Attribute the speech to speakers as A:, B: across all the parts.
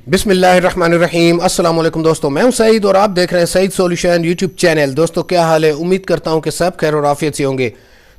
A: बिस्मिल्लाहिर्रहमानिर्रहीम। अस्सलाम वालेकुम दोस्तों, मैं हूं सईद और आप देख रहे हैं सईद सॉल्यूशन यूट्यूब चैनल। दोस्तों क्या हाल है? उम्मीद करता हूं कि सब खैर और आफियत से होंगे।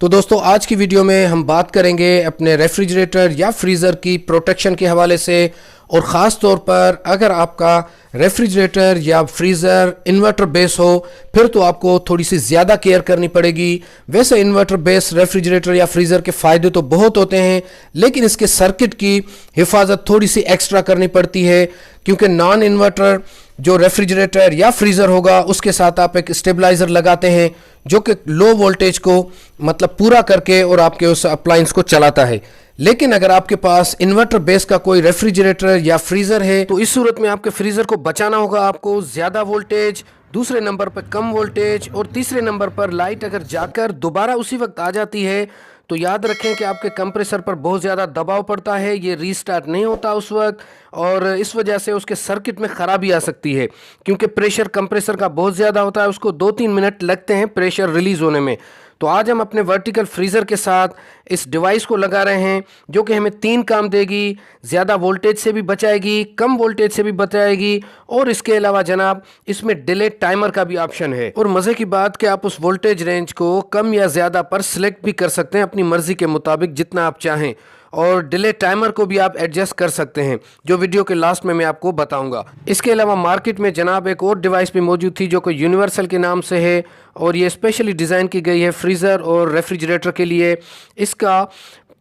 A: तो दोस्तों आज की वीडियो में हम बात करेंगे अपने रेफ्रिजरेटर या फ्रीज़र की प्रोटेक्शन के हवाले से, और ख़ास तौर पर अगर आपका रेफ्रिजरेटर या फ्रीज़र इन्वर्टर बेस हो फिर तो आपको थोड़ी सी ज़्यादा केयर करनी पड़ेगी। वैसे इन्वर्टर बेस रेफ्रिजरेटर या फ्रीज़र के फ़ायदे तो बहुत होते हैं, लेकिन इसके सर्किट की हिफाजत थोड़ी सी एक्स्ट्रा करनी पड़ती है, क्योंकि नॉन इन्वर्टर जो रेफ्रिजरेटर या फ्रीज़र होगा उसके साथ आप एक स्टेबलाइज़र लगाते हैं जो कि लो वोल्टेज को मतलब पूरा करके और आपके उस अप्लायंस को चलाता है। लेकिन अगर आपके पास इन्वर्टर बेस का कोई रेफ्रिजरेटर या फ्रीज़र है तो इस सूरत में आपके फ्रीज़र को बचाना होगा आपको ज़्यादा वोल्टेज, दूसरे नंबर पर कम वोल्टेज, और तीसरे नंबर पर लाइट अगर जाकर दोबारा उसी वक्त आ जाती है तो याद रखें कि आपके कंप्रेसर पर बहुत ज़्यादा दबाव पड़ता है, ये रीस्टार्ट नहीं होता उस वक्त, और इस वजह से उसके सर्किट में ख़राबी आ सकती है, क्योंकि प्रेशर कंप्रेसर का बहुत ज़्यादा होता है, उसको 2-3 मिनट लगते हैं प्रेशर रिलीज़ होने में। तो आज हम अपने वर्टिकल फ्रीज़र के साथ इस डिवाइस को लगा रहे हैं जो कि हमें 3 काम देगी। ज़्यादा वोल्टेज से भी बचाएगी, कम वोल्टेज से भी बचाएगी, और इसके अलावा जनाब इसमें डिले टाइमर का भी ऑप्शन है। और मज़े की बात कि आप उस वोल्टेज रेंज को कम या ज़्यादा पर सिलेक्ट भी कर सकते हैं अपनी मर्ज़ी के मुताबिक जितना आप चाहें, और डिले टाइमर को भी आप एडजस्ट कर सकते हैं जो वीडियो के लास्ट में मैं आपको बताऊंगा। इसके अलावा मार्केट में जनाब एक और डिवाइस भी मौजूद थी जो कि यूनिवर्सल के नाम से है, और ये स्पेशली डिज़ाइन की गई है फ्रीज़र और रेफ्रिजरेटर के लिए। इसका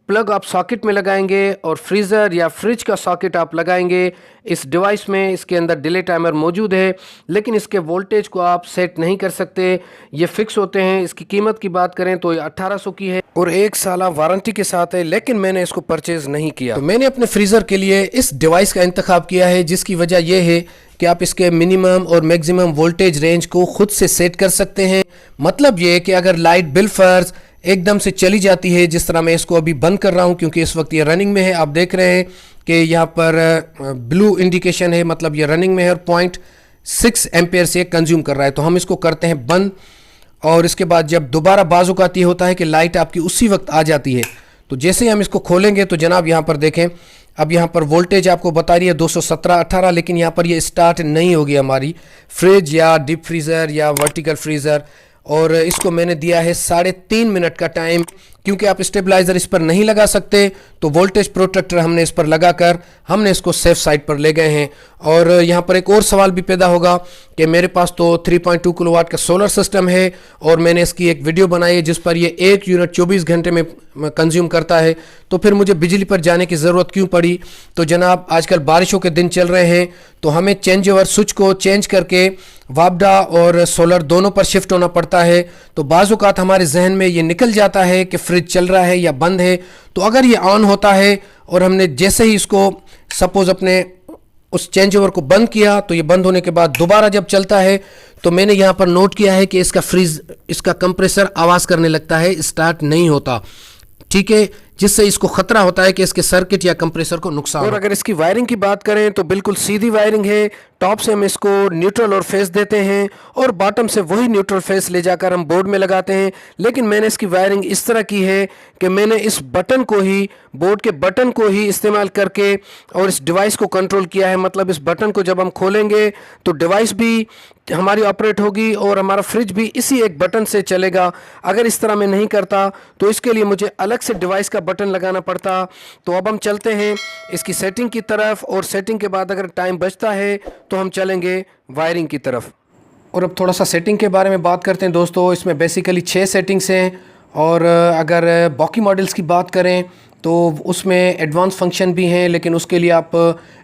A: प्लग आप सॉकेट में लगाएंगे और फ्रीज़र या फ्रिज का सॉकेट आप लगाएंगे इस डिवाइस में। इसके अंदर डिले टाइमर मौजूद है, लेकिन इसके वोल्टेज को आप सेट नहीं कर सकते, ये फिक्स होते हैं। इसकी कीमत की बात करें तो ये 1800 की है और 1 साल वारंटी के साथ है, लेकिन मैंने इसको परचेज नहीं किया। तो मैंने अपने फ्रीज़र के लिए इस डिवाइस का इंतखाब किया है, जिसकी वजह यह है कि आप इसके मिनिमम और मैक्सिमम वोल्टेज रेंज को खुद से सेट कर सकते हैं। मतलब ये कि अगर लाइट बिल फर्ज एकदम से चली जाती है, जिस तरह मैं इसको अभी बंद कर रहा हूं क्योंकि इस वक्त ये रनिंग में है, आप देख रहे हैं कि यहाँ पर ब्लू इंडिकेशन है, मतलब ये रनिंग में है और 0.6 एम्पेयर से कंज्यूम कर रहा है। तो हम इसको करते हैं बंद, और इसके बाद जब दोबारा बाजुकाती होता है कि लाइट आपकी उसी वक्त आ जाती है, तो जैसे ही हम इसको खोलेंगे तो जनाब यहाँ पर देखें, अब यहाँ पर वोल्टेज आपको बता रही है 217-18, लेकिन यहाँ पर ये स्टार्ट नहीं होगी हमारी फ्रिज या डीप फ्रीज़र या वर्टिकल फ्रीज़र। और इसको मैंने दिया है 3.5 मिनट का टाइम, क्योंकि आप स्टेबलाइज़र इस पर नहीं लगा सकते, तो वोल्टेज प्रोटेक्टर हमने इस पर लगाकर हमने इसको सेफ साइड पर ले गए हैं। और यहाँ पर एक और सवाल भी पैदा होगा कि मेरे पास तो 3.2 किलोवाट का सोलर सिस्टम है और मैंने इसकी एक वीडियो बनाई है जिस पर ये 1 यूनिट 24 घंटे में कंज्यूम करता है, तो फिर मुझे बिजली पर जाने की ज़रूरत क्यों पड़ी? तो जनाब आजकल बारिशों के दिन चल रहे हैं, तो हमें चेंज ओवर स्विच को चेंज करके वापडा और सोलर दोनों पर शिफ्ट होना पड़ता है। तो बाज़ औक़ात हमारे जहन में ये निकल जाता है कि फ्रिज चल रहा है या बंद है। तो अगर ये ऑन होता है और हमने जैसे ही इसको सपोज अपने उस चेंज ओवर को बंद किया, तो ये बंद होने के बाद दोबारा जब चलता है तो मैंने यहाँ पर नोट किया है कि इसका कंप्रेसर आवाज़ करने लगता है, स्टार्ट नहीं होता, ठीक है, जिससे इसको खतरा होता है कि इसके सर्किट या कंप्रेसर को नुकसान। और अगर इसकी वायरिंग की बात करें तो बिल्कुल सीधी वायरिंग है। टॉप से हम इसको न्यूट्रल और फेस देते हैं और बॉटम से वही न्यूट्रल फेस ले जाकर हम बोर्ड में लगाते हैं। लेकिन मैंने इसकी वायरिंग इस तरह की है कि मैंने इस बटन को ही, बोर्ड के बटन को ही इस्तेमाल करके और इस डिवाइस को कंट्रोल किया है। मतलब इस बटन को जब हम खोलेंगे तो डिवाइस भी हमारी ऑपरेट होगी और हमारा फ्रिज भी इसी एक बटन से चलेगा। अगर इस तरह मैं नहीं करता तो इसके लिए मुझे अलग से डिवाइस का बटन लगाना पड़ता। तो अब हम चलते हैं इसकी सेटिंग की तरफ, और सेटिंग के बाद अगर टाइम बचता है तो हम चलेंगे वायरिंग की तरफ। और अब थोड़ा सा सेटिंग के बारे में बात करते हैं दोस्तों। इसमें बेसिकली 6 सेटिंग्स हैं, और अगर बाकी मॉडल्स की बात करें तो उसमें एडवांस फंक्शन भी हैं, लेकिन उसके लिए आप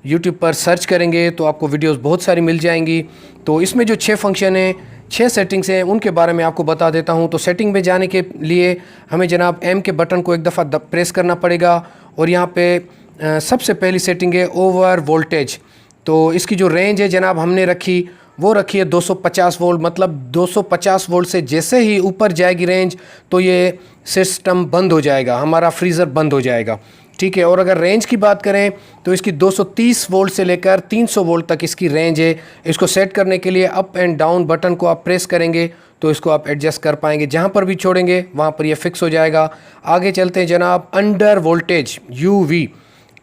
A: यूट्यूब पर सर्च करेंगे तो आपको वीडियोस बहुत सारी मिल जाएंगी। तो इसमें जो 6 फंक्शन हैं, 6 सेटिंग्स हैं, उनके बारे में आपको बता देता हूं। तो सेटिंग में जाने के लिए हमें जनाब एम के बटन को एक दफ़ा प्रेस करना पड़ेगा, और यहाँ पे सबसे पहली सेटिंग है ओवर वोल्टेज। तो इसकी जो रेंज है जनाब हमने रखी वो रखी है 250 वोल्ट। मतलब 250 वोल्ट से जैसे ही ऊपर जाएगी रेंज तो ये सिस्टम बंद हो जाएगा, हमारा फ्रीज़र बंद हो जाएगा, ठीक है। और अगर रेंज की बात करें तो इसकी 230 वोल्ट से लेकर 300 वोल्ट तक इसकी रेंज है। इसको सेट करने के लिए अप एंड डाउन बटन को आप प्रेस करेंगे तो इसको आप एडजस्ट कर पाएंगे, जहाँ पर भी छोड़ेंगे वहाँ पर ये फिक्स हो जाएगा। आगे चलते हैं जनाब, अंडर वोल्टेज UV,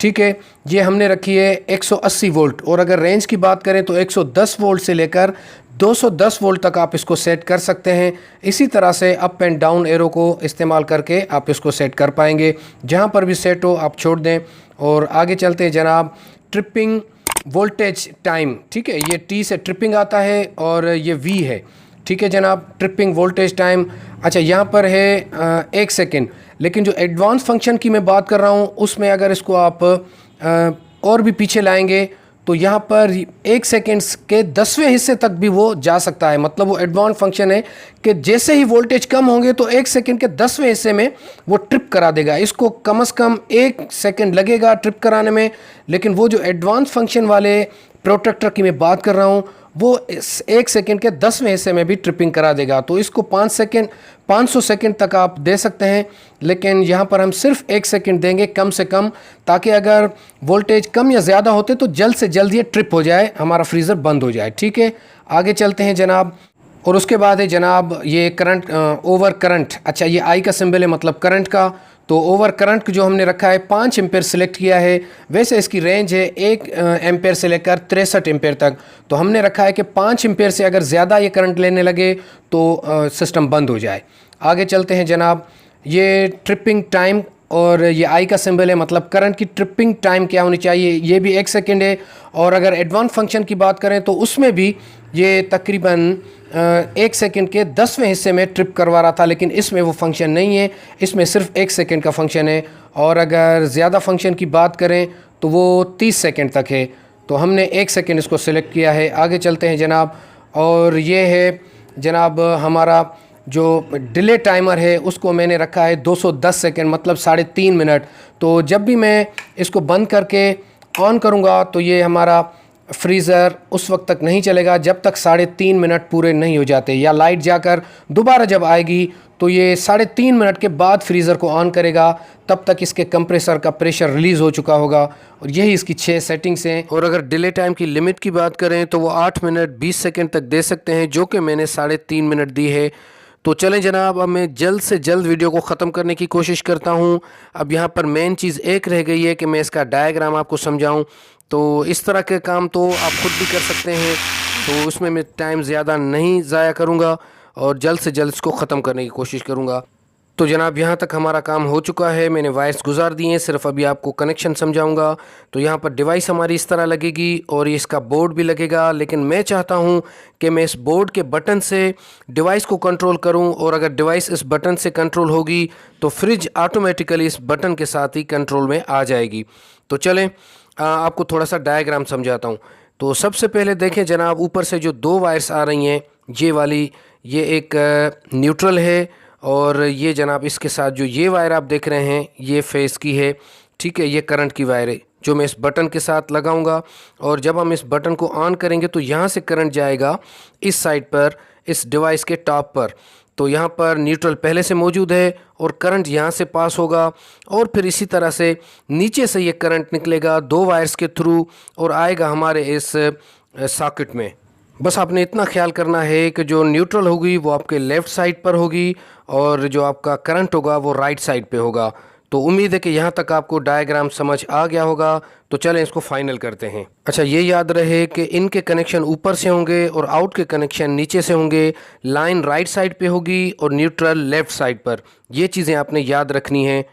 A: ठीक है। ये हमने रखी है 180 वोल्ट, और अगर रेंज की बात करें तो 110 वोल्ट से लेकर 210 वोल्ट तक आप इसको सेट कर सकते हैं। इसी तरह से अप एंड डाउन एरो को इस्तेमाल करके आप इसको सेट कर पाएंगे। जहाँ पर भी सेट हो आप छोड़ दें। और आगे चलते हैं जनाब, ट्रिपिंग वोल्टेज टाइम। ठीक है, ये टी से ट्रिपिंग आता है और ये वी है। ठीक है जनाब, ट्रिपिंग वोल्टेज टाइम। अच्छा, यहाँ पर है 1 सेकेंड, लेकिन जो एडवांस फंक्शन की मैं बात कर रहा हूँ उसमें अगर इसको आप और भी पीछे लाएंगे तो यहाँ पर 1 सेकेंड्स के 10वें हिस्से तक भी वो जा सकता है। मतलब वो एडवांस फंक्शन है कि जैसे ही वोल्टेज कम होंगे तो 1 सेकेंड के 10वें हिस्से में वो ट्रिप करा देगा। इसको कम से कम 1 सेकेंड लगेगा ट्रिप कराने में, लेकिन वो जो एडवांस फंक्शन वाले प्रोटेक्टर की मैं बात कर रहा हूँ वो 1 सेकेंड के 10वें हिस्से में भी ट्रिपिंग करा देगा। तो इसको 500 सेकेंड तक आप दे सकते हैं, लेकिन यहाँ पर हम सिर्फ 1 सेकेंड देंगे कम से कम, ताकि अगर वोल्टेज कम या ज़्यादा होते तो जल्द से जल्द ये ट्रिप हो जाए, हमारा फ्रीज़र बंद हो जाए। ठीक है, आगे चलते हैं जनाब। और उसके बाद है जनाब ये करंट, ओवर करंट। अच्छा, ये आई का सिंबल है मतलब करंट का। तो ओवर करंट जो हमने रखा है 5 एम्पेयर सिलेक्ट किया है। वैसे इसकी रेंज है 1 एम्पेयर से लेकर 63 एम्पेयर तक। तो हमने रखा है कि 5 एम्पेयर से अगर ज़्यादा ये करंट लेने लगे तो सिस्टम बंद हो जाए। आगे चलते हैं जनाब, ये ट्रिपिंग टाइम और ये आई का सिंबल है मतलब करंट की ट्रिपिंग टाइम क्या होनी चाहिए, ये भी 1 सेकेंड है। और अगर एडवांस फंक्शन की बात करें तो उसमें भी ये तकरीबन 1 सेकेंड के 10वें हिस्से में ट्रिप करवा रहा था, लेकिन इसमें वो फंक्शन नहीं है, इसमें सिर्फ 1 सेकेंड का फंक्शन है। और अगर ज़्यादा फंक्शन की बात करें तो वो 30 सेकेंड तक है। तो हमने 1 सेकेंड इसको सिलेक्ट किया है। आगे चलते हैं जनाब, और ये है जनाब हमारा जो डिले टाइमर है उसको मैंने रखा है 210 सेकेंड मतलब 3.5 मिनट। तो जब भी मैं इसको बंद करके ऑन करूँगा तो ये हमारा फ्रीज़र उस वक्त तक नहीं चलेगा जब तक 3.5 मिनट पूरे नहीं हो जाते, या लाइट जाकर दोबारा जब आएगी तो ये 3.5 मिनट के बाद फ्रीज़र को ऑन करेगा। तब तक इसके कंप्रेसर का प्रेशर रिलीज़ हो चुका होगा। और यही इसकी 6 सेटिंग्स हैं। और अगर डिले टाइम की लिमिट की बात करें तो वो 8 मिनट 20 सेकेंड तक दे सकते हैं, जो कि मैंने 3.5 मिनट दी है। तो चलें जनाब, अब मैं जल्द से जल्द वीडियो को ख़त्म करने की कोशिश करता हूँ। अब यहाँ पर मेन चीज़ एक रह गई है कि मैं इसका डायग्राम आपको समझाऊँ। तो इस तरह के काम तो आप खुद भी कर सकते हैं, तो उसमें मैं टाइम ज़्यादा नहीं ज़ाया करूँगा और जल्द से जल्द इसको ख़त्म करने की कोशिश करूँगा। तो जनाब यहाँ तक हमारा काम हो चुका है, मैंने वायर्स गुजार दिए हैं, सिर्फ अभी आपको कनेक्शन समझाऊंगा। तो यहाँ पर डिवाइस हमारी इस तरह लगेगी और ये इसका बोर्ड भी लगेगा, लेकिन मैं चाहता हूँ कि मैं इस बोर्ड के बटन से डिवाइस को कंट्रोल करूँ, और अगर डिवाइस इस बटन से कंट्रोल होगी तो फ्रिज ऑटोमेटिकली इस बटन के साथ ही कंट्रोल में आ जाएगी। तो चलें आपको थोड़ा सा डायग्राम समझाता हूँ। तो सबसे पहले देखें जनाब, ऊपर से जो 2 वायर्स आ रही हैं, ये वाली, ये एक न्यूट्रल है, और ये जनाब इसके साथ जो ये वायर आप देख रहे हैं ये फेस की है। ठीक है, ये करंट की वायर है जो मैं इस बटन के साथ लगाऊंगा। और जब हम इस बटन को ऑन करेंगे तो यहाँ से करंट जाएगा इस साइड पर, इस डिवाइस के टॉप पर। तो यहाँ पर न्यूट्रल पहले से मौजूद है और करंट यहाँ से पास होगा, और फिर इसी तरह से नीचे से ये करंट निकलेगा 2 वायर्स के थ्रू और आएगा हमारे इस सॉकेट में। बस आपने इतना ख्याल करना है कि जो न्यूट्रल होगी वो आपके लेफ़्ट साइड पर होगी और जो आपका करंट होगा वो राइट साइड पे होगा। तो उम्मीद है कि यहाँ तक आपको डायग्राम समझ आ गया होगा। तो चलें इसको फाइनल करते हैं। अच्छा, ये याद रहे कि इनके कनेक्शन ऊपर से होंगे और आउट के कनेक्शन नीचे से होंगे। लाइन राइट साइड पे होगी और न्यूट्रल लेफ़्ट साइड पर। ये चीज़ें आपने याद रखनी हैं।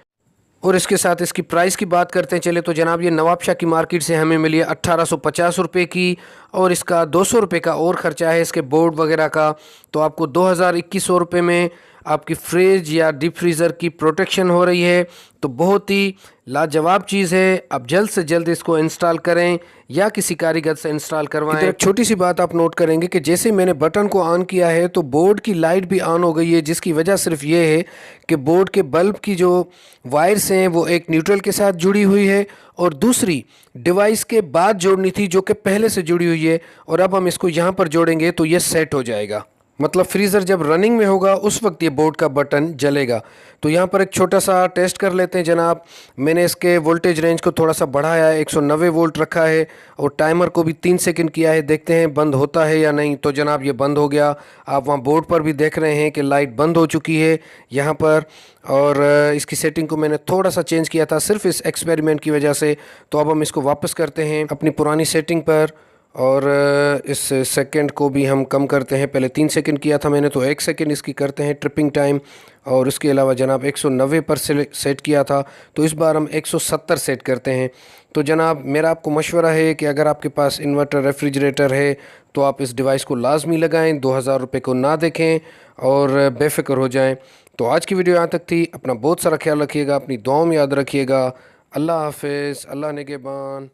A: और इसके साथ इसकी प्राइस की बात करते हैं चले, तो जनाब ये नवाबशाह की मार्केट से हमें मिली है 1850 रुपये की, और इसका 200 रुपये का और ख़र्चा है इसके बोर्ड वगैरह का। तो आपको 2100 रुपये में आपकी फ्रिज या डीप फ्रीज़र की प्रोटेक्शन हो रही है। तो बहुत ही लाजवाब चीज़ है। आप जल्द से जल्द इसको इंस्टॉल करें या किसी कारीगर से इंस्टॉल करवाएं। एक छोटी सी बात आप नोट करेंगे कि जैसे मैंने बटन को ऑन किया है तो बोर्ड की लाइट भी ऑन हो गई है, जिसकी वजह सिर्फ ये है कि बोर्ड के बल्ब की जो वायर्स हैं वो एक न्यूट्रल के साथ जुड़ी हुई है और दूसरी डिवाइस के बाद जोड़नी थी जो कि पहले से जुड़ी हुई है, और अब हम इसको यहाँ पर जोड़ेंगे तो ये सेट हो जाएगा। मतलब फ्रीज़र जब रनिंग में होगा उस वक्त ये बोर्ड का बटन जलेगा। तो यहाँ पर एक छोटा सा टेस्ट कर लेते हैं जनाब। मैंने इसके वोल्टेज रेंज को थोड़ा सा बढ़ाया है, 190 वोल्ट रखा है और टाइमर को भी 3 सेकंड किया है। देखते हैं बंद होता है या नहीं। तो जनाब ये बंद हो गया। आप वहाँ बोर्ड पर भी देख रहे हैं कि लाइट बंद हो चुकी है यहाँ पर। और इसकी सेटिंग को मैंने थोड़ा सा चेंज किया था सिर्फ इस एक्सपेरिमेंट की वजह से। तो अब हम इसको वापस करते हैं अपनी पुरानी सेटिंग पर और इस सेकंड को भी हम कम करते हैं। पहले 3 सेकंड किया था मैंने, तो 1 सेकंड इसकी करते हैं ट्रिपिंग टाइम। और इसके अलावा जनाब 190 पर सेट किया था, तो इस बार हम 170 सेट करते हैं। तो जनाब मेरा आपको मशवरा है कि अगर आपके पास इन्वर्टर रेफ्रिजरेटर है तो आप इस डिवाइस को लाजमी लगाएं, 2000 रुपये को ना देखें और बेफिक्र हो जाएं। तो आज की वीडियो यहाँ तक थी। अपना बहुत सारा ख्याल रखिएगा, अपनी दुआओं में याद रखिएगा। अल्लाह हाफिज़, अल्लाह निगहबान।